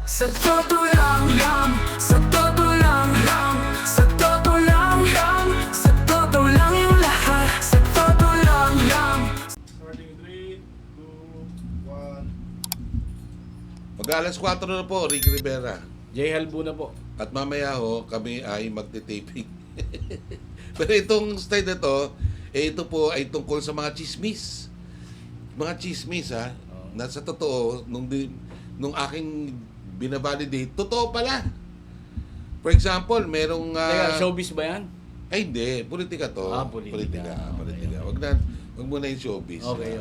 Sa totoo lang, sa totoo lang, sa totoo lang, sa totoo lang yung lahat, sa totoo lang. Starting 3, 2, 1. Mag-alas 4 na po, Rick Rivera. Jay Halbuna po. At mamaya ho, kami ay magte-taping. Pero itong style na to, ito po ay tungkol sa mga chismis. Mga chismis ha, na sa totoo, nung aking binavalidate, totoo pala. For example, merong... Teka, showbiz ba yan? Ay hindi, politika to. Politika. Okay. Wag muna yung showbiz. Okay.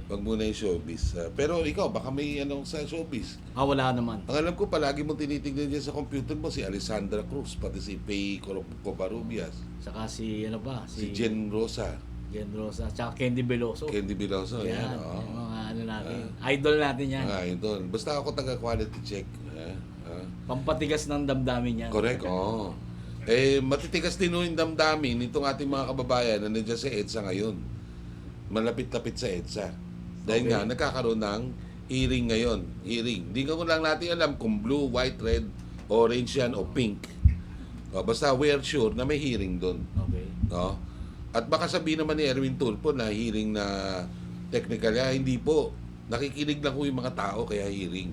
Wag muna yung showbiz. Pero ikaw, baka may anong sa showbiz. Wala naman. Ang alam ko, palagi mong tinitignan dyan sa computer mo si Alessandra Cruz, pati si Faye Covarrubias, Saka si, ano ba? si Jen Rosa, Jen Rosa. Tsaka Candy Veloso. Candy Biloso. Yan. Yan, oo. Yung mga ano natin. Idol natin yan. Mga idol. Basta ako taga-quality check. Pampatigas ng damdamin yan. Correct, oo. Matitigas din yung damdamin nitong ating mga kababayan na nandiyan sa EDSA ngayon. Malapit-lapit sa EDSA. Dahil Okay. nga, nagkakaroon ng hearing ngayon. Hearing. Hindi ko lang natin alam kung blue, white, red, orange yan o pink. Basta we're sure na may hearing doon. Okay. No? At baka sabihin naman ni Erwin Tulfo na hearing na technical. Hindi po. Nakikinig lang po yung mga tao kaya hearing.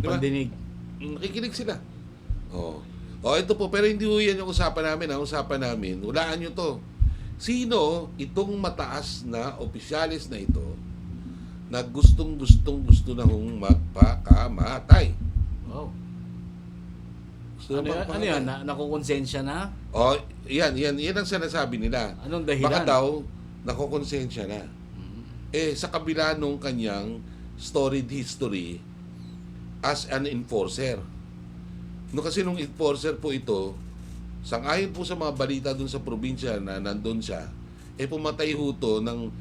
Di ba? Pandinig. Nakikinig sila. Ito po. Pero hindi po yan yung usapan namin. Ang usapan namin, hulaan nyo to. Sino itong mataas na opisyalis na ito na gusto na hong magpakamatay? Wow. Gusto na Ano yan? Nakukonsensya na? Yan ang sinasabi nila. Anong dahilan? Baka daw, nakukonsensya na. Sa kabila nung kanyang storied history as an enforcer. No, kasi nung enforcer po ito, sangayon po sa mga balita dun sa probinsya na nandun siya, pumatay ho to ng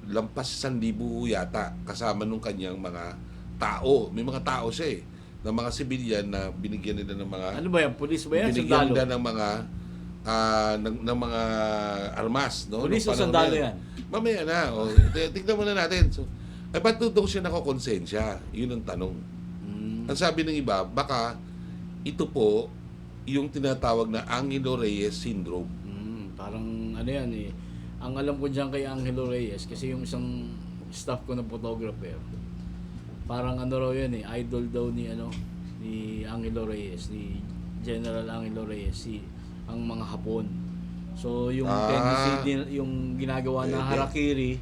lampas 1,000 yata kasama nung kanyang mga tao. May mga tao siya ng mga sibilyan na binigyan nila ng mga... Ano ba yan? Pulis ba yan? Binigyan Sundalo? nila ng mga ng mga armas, no? Pulis o Nung panahon sundalo na yan? Mamaya na. Tignan muna natin. So, ba't doon siya nakokonsensya? Yun ang tanong. Ang sabi ng iba, baka ito po yung tinatawag na Angelo Reyes Syndrome. Parang ano yan eh. Ang alam ko dyan kay Angelo Reyes, kasi yung isang staff ko na photographer, parang ano raw yan eh, idol daw ni Angelo Reyes, ni General Angelo Reyes, ang mga Hapon. So yung tendency din, yung ginagawa na Pwede. harakiri,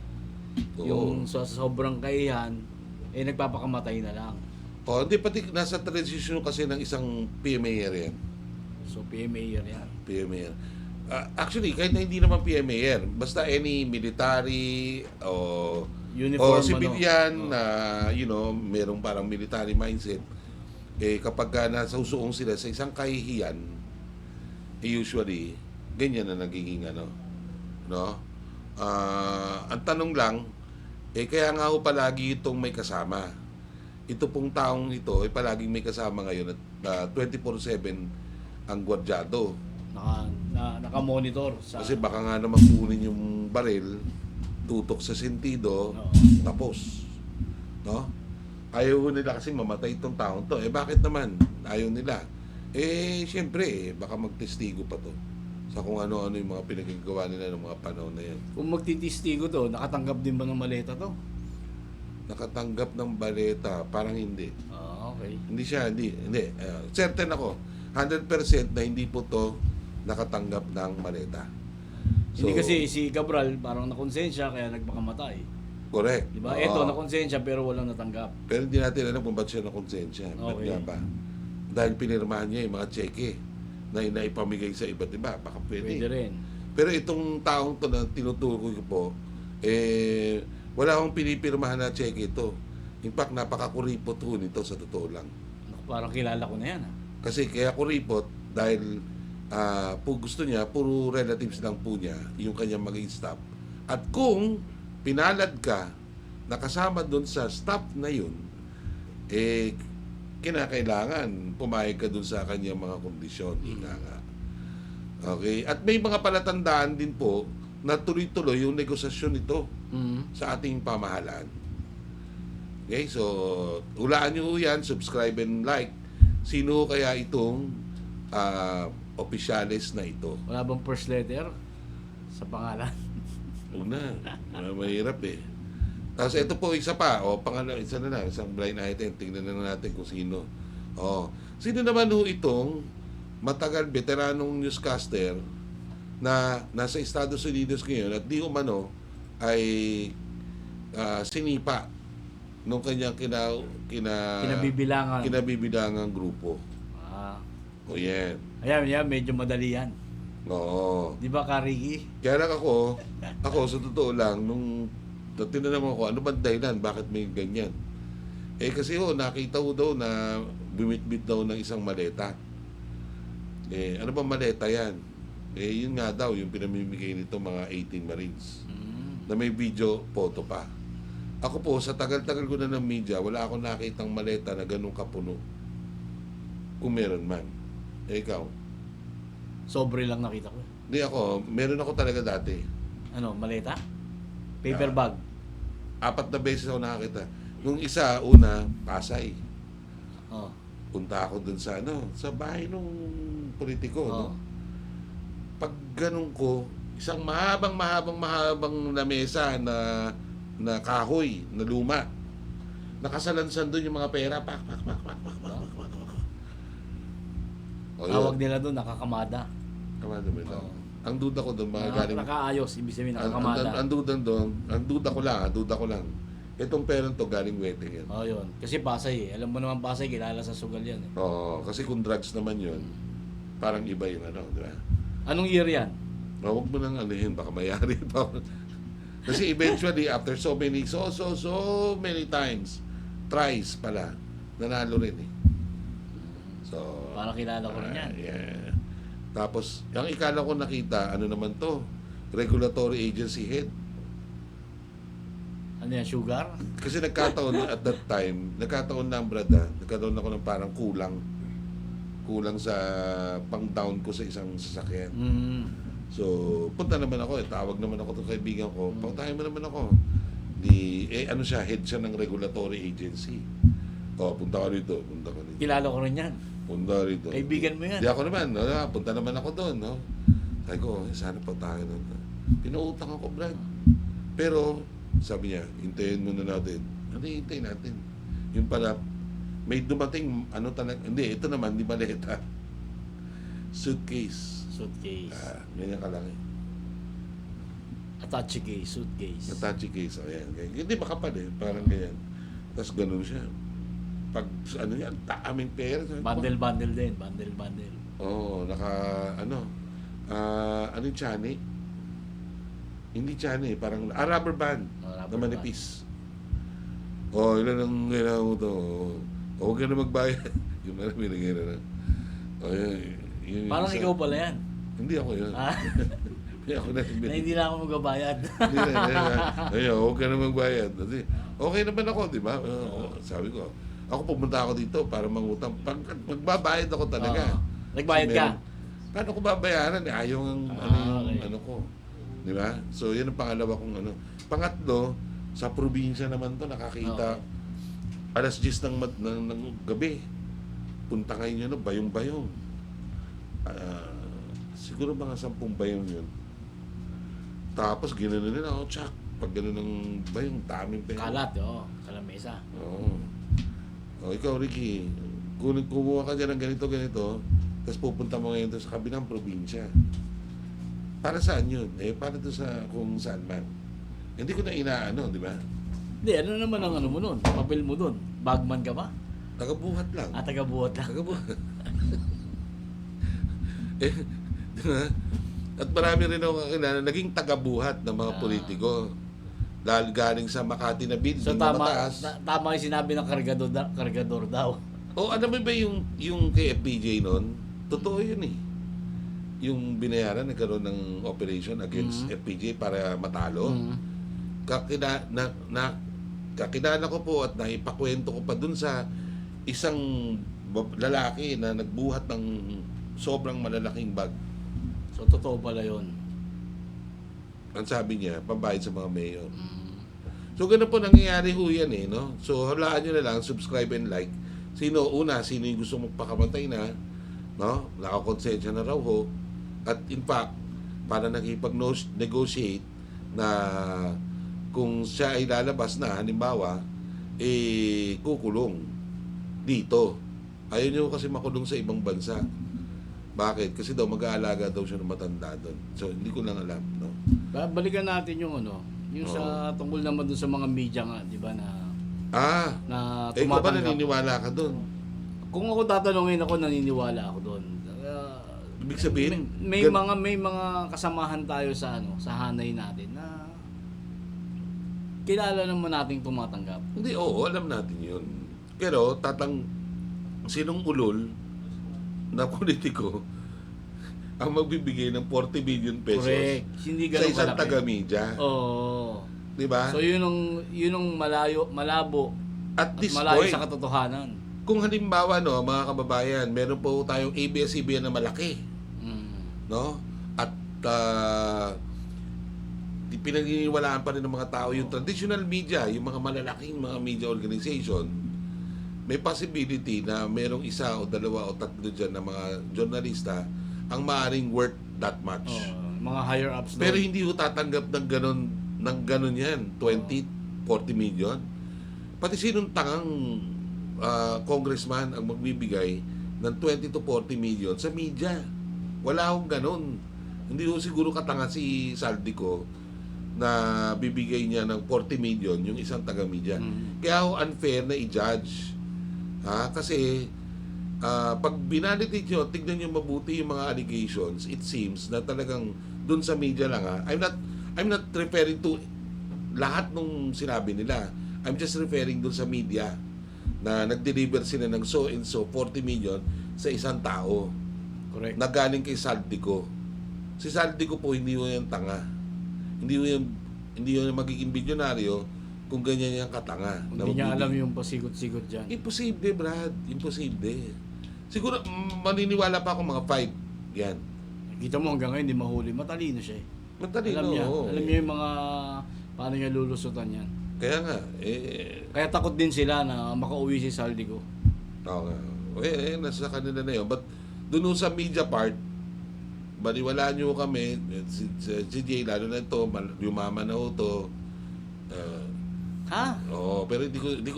Oo. yung sa sobrang kaihan, nagpapakamatay na lang. Hindi, pati nasa transition kasi ng isang PMAR yan. So PMA yan. PMAR. Actually, kahit na hindi naman PMAR, basta any military o Uniform, civilian ano. na, merong parang military mindset, kapag nasa usuong sila sa isang kahihiyan, usually, ganyan na nagiging no? Ang tanong lang, kaya nga ho palagi itong may kasama. Ito pong taong ito ay palaging may kasama ngayon at 24/7 ang gwardyado. Naka-monitor sa... Kasi baka nga naman kunin yung baril, tutok sa sentido, Oo. tapos. No? Ayaw nila kasi mamatay itong taong to. Bakit naman? Ayaw nila. Siyempre, baka magtestigo pa to sa kung ano-ano yung mga pinagagawa nila ng mga panahon na yan. Kung magtitistigo to, nakatanggap din ba ng maleta to? Nakatanggap ng baleta, parang hindi. Okay. Hindi siya. Certain ako, 100% na hindi po to nakatanggap ng maleta. Hindi kasi si Cabral parang nakonsensya kaya nagpakamatay. Correct. Di ba? Oo. Ito nakonsensya pero walang natanggap. Pero hindi natin alam kung ba't siya nakonsensya. Ba't Okay. nga ba? Dahil pinirmahan niya yung mga cheque na inaipamigay sa iba't iba. Baka pwede. Pwede rin. Pero itong taong to na tinutukoy ko po, wala akong pinipirmahan na cheque ito. In fact, napakakuripot ho nito sa totoo lang. Parang kilala ko na yan. Kasi kaya kuripot dahil po gusto niya, puro relatives lang po niya yung kanyang maging staff. At kung pinalad ka, nakasama doon sa staff na yun, kinakailangan pumayag ka doon sa kanyang mga kondisyon. Ika nga. Okay? At may mga palatandaan din po na tuloy-tuloy yung negosasyon nito sa ating pamahalaan. Okay, so hulaan nyo yan, subscribe and like. Sino kaya itong opisyalis na ito? Wala bang first letter sa pangalan? Una, mahirap eh. Tapos ito po, isa pa. Isa na lang, isang blind item. Tingnan na natin kung sino. Sino naman ho itong matagal veteranong newscaster na nasa Estados Unidos ngayon at di umano ay sinipa nung kanyang kinabibilangang grupo. O yan. Ayan, medyo madali yan. Oo. Di ba, Kariki? Kaya lang ako sa totoo lang, nung tinanong ko, ano ba dahilan? Bakit may ganyan? Kasi nakita ko daw na bumit-bit daw ng isang maleta. Ano ba maleta yan? Yun nga daw, yung pinamimigay nito mga 18 Marines. Na may video, photo pa. Ako po, sa tagal-tagal ko na ng media, wala akong nakitang maleta na ganun kapuno. Kung meron man. Ikaw? Sobre lang nakita ko. Hindi ako, meron ako talaga dati. Ano, maleta? Paper bag? 4 na beses ako nakakita. Nung isa, una, Pasay. Oh. Punta ako dun sa sa bahay nung politiko. Oh. No? Pag ganun ko, isang mahabang na mesa na kahoy, na luma. Nakasalansan dun yung mga pera. Pak. Tawag nila doon, nakakamada. Kamada mo lang. Ang duda ko doon, mga galing... Nakaayos, ibig sabihin nakakamada. Ang duda ko lang. Itong pera to galing wedding yan. Yun. Kasi Pasay Alam mo naman Pasay, kilala sa sugal yan eh. Oo, kasi kung drugs naman yun, parang iba yung di ba? Anong year yan? Huwag mo nang anuhin, baka mayari pa. Kasi eventually, after so many times, tries pala, nanalo rin eh. So, Parang kilala ko rin yan. Yeah. Tapos, yung ikala ko nakita, ano naman to? Regulatory agency head. Ano yan, sugar? Kasi nagkataon at that time, nagkataon ako ng parang kulang sa pang-down ko sa isang sasakyan. So, punta naman ako, tawag naman ako ng kaibigan ko, pautahin mo naman ako. Head siya ng regulatory agency. Punta ko rito. Kilala ko rin yan. Punta rito. Kaibigan mo yan. Di ako naman, punta naman ako doon, no? Sabi ko, sana pautahin natin. Pinuutang ako, Brad. Pero, sabi niya, hintayin muna natin. Hintayin natin. Yun pala, may dumating, hindi, ito naman, di maleta. Suitcase. Ganyan kalaki. Attache case, suitcase. Attache case, ayan. Hindi makapal eh, parang ganyan. Tapos ganun siya. Pag, yan, aming pera. Bundle din, bundle. Ano yung chani? Hindi chani, parang rubber band na manipis. Ilan ang kailangan mo to? Huwag ka na magbayad. Yung marami na gano'n. Parang ikaw pala yan. Hindi ako yun. Hindi ako na. Hindi na ako magbabayad. Huwag ka na magbayad. Okay naman ako, di ba? Sabi ko, ako pumunta ako dito para mangutang. Magbabayad ako talaga. Nagbayad ka? Paano ko babayaran? Ayaw ang okay. ko. Di ba? So, yan ang pangalawa kong Pangatlo, sa probinsya naman to nakakita. Alas 10 ng gabi. Punta kayo nyo, bayong-bayong. Siguro mga 10 bayong yun. Tapos, ginanon nila, tsak. Pag gano'n ng bayong, daming pera. Kalat, sa lamesa. Ikaw, Ricky, kumuha ka dyan ng ganito, tapos pupunta mo ngayon sa kabilang probinsya. Para saan yun? Para to sa kung saan man. Hindi ko na inaano, di ba? Hindi, ano naman ang mo nun? Papel mo dun? Bagman ka ba? Tagabuhat lang. Tagabuhat lang. Tagabuhat. Diba? At marami rin ako kakilala, naging tagabuhat ng mga politiko. Dahil galing sa Makati na building So na tama, mataas. tama yung sinabi ng kargador daw. Ano ba yung kay FPJ nun? Totoo yun eh. Yung binayaran, nagkaroon ng operation against FPJ para matalo. Kakilala ko po at naipakwento ko pa dun sa isang lalaki na nagbuhat ng sobrang malalaking bag. So totoo pala yun. Ang sabi niya, pambayad sa mga mayor. So, ganun po nangyayari ho yan eh, no? So, halaan nyo na lang, subscribe and like. Sino yung gusto magpakamatay na, no? Nakakonsensya na raw ho. At in fact, para nakipag-negotiate na kung siya ay lalabas na, halimbawa, kukulong dito. Ayaw nyo kasi makulong sa ibang bansa. Bakit? Kasi daw mag-aalaga daw siya ng matanda doon. So, hindi ko lang alam, no? Balikan natin yung yung sa tungkol naman dun sa mga media nga, di ba, na Ikaw ba tumatanggap. naniniwala ka doon? Kung ako tatanungin ako, naniniwala ako doon. Ibig sabihin, may mga kasamahan tayo sa sa hanay natin na kilala naman nating tumatanggap. Hindi, oo, alam natin yun. Pero, sinong ulol na politiko ang magbibigay ng 40 billion pesos Correct. Hindi sa ganun isang kalaki. taga-media? Oo. Di ba? So yun ang malabo At at this malayo point, sa katotohanan. kung halimbawa, no, mga kababayan, meron po tayong ABS-CBN na malaki, no? At pinaniniwalaan pa rin ng mga tao yung traditional media, yung mga malalaking mga media organization. May possibility na merong isa o dalawa o tatlo dyan na mga journalista ang maaring worth that much. Mga higher ups doon. Pero hindi ho tatanggap ng ganun yan, 20, 40 million. Pati sinong tangang congressman ang magbibigay ng 20 to 40 million sa media. Wala hong ganun. Hindi ho siguro katanga si Saldico na bibigay niya ng 40 million yung isang taga-media. Kaya ho unfair na i-judge. Kasi pag binalitit nyo, tignan nyo mabuti yung mga allegations, it seems na talagang dun sa media lang I'm not referring to lahat nung sinabi nila. I'm just referring dun sa media na nag-deliver sila ng so and so 40 million sa isang tao. Correct. Na galing kay Saldico. Si Saldico po hindi mo yan tanga. Hindi mo yan magiging bilyonaryo kung ganyan yung katanga. Hindi niya alam yung pasigot-sigot dyan. Imposible, Brad. Imposible. Siguro, maniniwala pa ako mga 5. Yan. Kita mo hanggang ngayon, hindi mahuli. Matalino siya eh. Matalino. Alam niya. Oo. Alam niya yung mga paano niya lulusutan yan. Kaya nga, Kaya takot din sila na makauwi si Saldico. oo nga. Nasa kanila na yun. But, dun sa media part, baliwalaan nyo kami, si Jay, lalo na ito, yumama na ho to. Pero hindi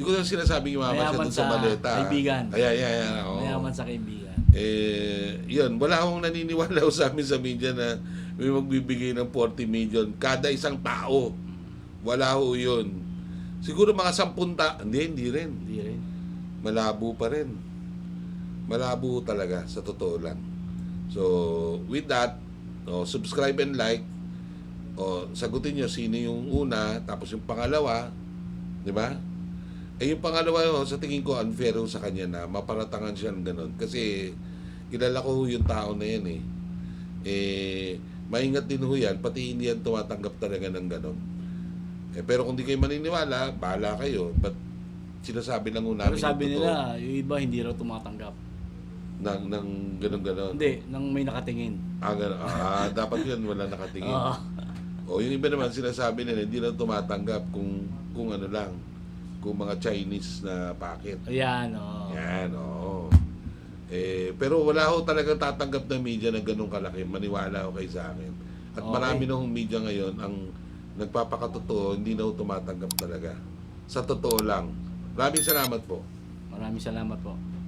ko na sinasabing yumaman siya Mayaman dun sa sa maleta. kaibigan. Oo. Mayaman sa kaibigan. Yun, wala akong naniniwala sa amin sa media na may magbibigay ng 40 million kada isang tao. Wala ho yun. Siguro mga 10 hindi rin. Hindi rin. Malabo pa rin. Malabo talaga, sa totoo lang. So, with that, subscribe and like. Sagutin nyo sino yung una, tapos yung pangalawa, di ba? Yung pangalawa, sa tingin ko, unfair ho sa kanya na maparatangan siya ng ganun. Kasi, kilala ko yung tao na yan maingat din ho yan, pati hindi yan tumatanggap talaga ng ganun. Pero kung di kayo maniniwala, bahala kayo. But, sinasabi lang ho namin. Pero sabi yung totoo. nila, yung iba hindi raw tumatanggap. ng ganun-ganon. Hindi, nang may nakatingin. Ganun. Dapat yun, wala nakatingin. Yung iba naman sinasabi nila, hindi na tumatanggap kung ano lang, kung mga Chinese na packet. Ayan, Yan, oo. Pero wala ho talagang tatanggap ng media na ganun kalaki. Maniwala ho kayo sa akin. At Okay. marami na hong media ngayon ang nagpapakatotoo, hindi na ho tumatanggap talaga. Sa totoo lang. Maraming salamat po. Maraming salamat po.